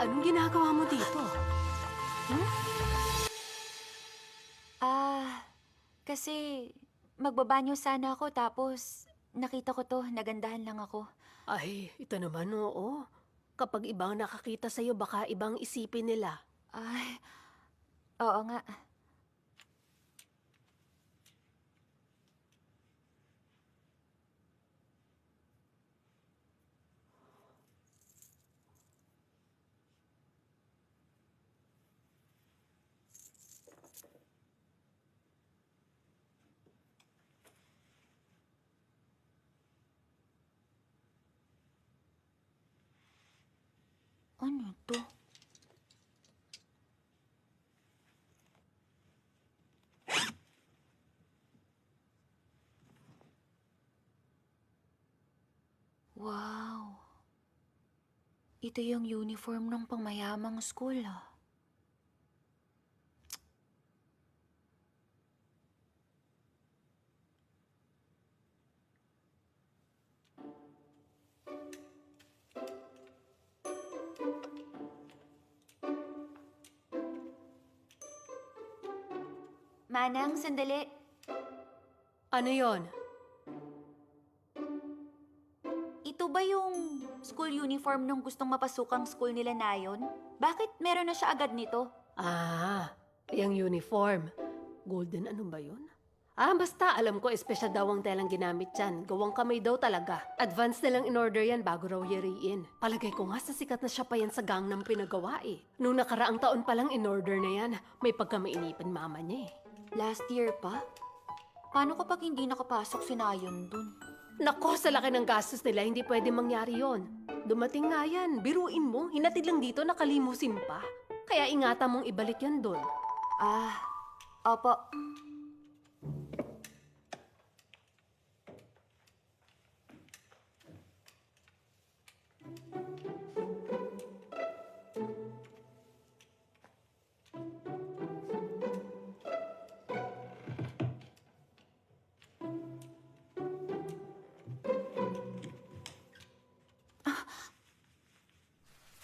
Anong ginagawa mo dito? Kasi magbabanyo sana ako tapos nakita ko to, nagandahan lang ako. Ay, ito naman oo. Kapag ibang nakakita sa'yo, baka ibang isipin nila. Ay, oo nga. Ano to? Wow. Ito yung uniform ng pangmayamang school, ah. Manang, sandali. Ano yon? Ito ba yung school uniform nung gustong mapasukang school nila Nayon? Bakit meron na siya agad nito? Yung uniform. Golden ano ba yun? Basta alam ko, espesyal daw ang telang ginamit dyan. Gawang kamay daw talaga. Advance nilang in-order yan bago raw yariin. Palagay ko nga sa sikat na siya pa yan sa Gangnam pinagawa eh. Nung nakaraang taon pa lang in-order na yan, may pagkamainipan mama niya eh. Last year pa? Paano kapag hindi nakapasok si Nayon dun? Nako, sa laki ng gastos nila, hindi pwede mangyari yon. Dumating nga yan, biruin mo, hinatid lang dito, nakalimusin pa. Kaya ingatan mong ibalik yan doon. Opo.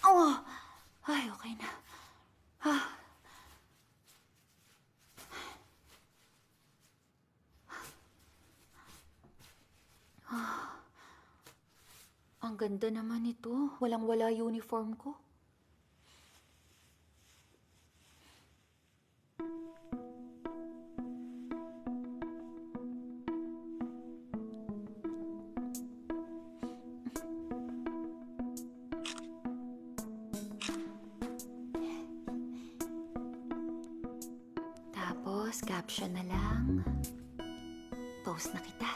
Oh! Ay, okay na. Ang ganda naman ito. Walang-wala uniform ko. Tapos, caption na lang. Post na kita.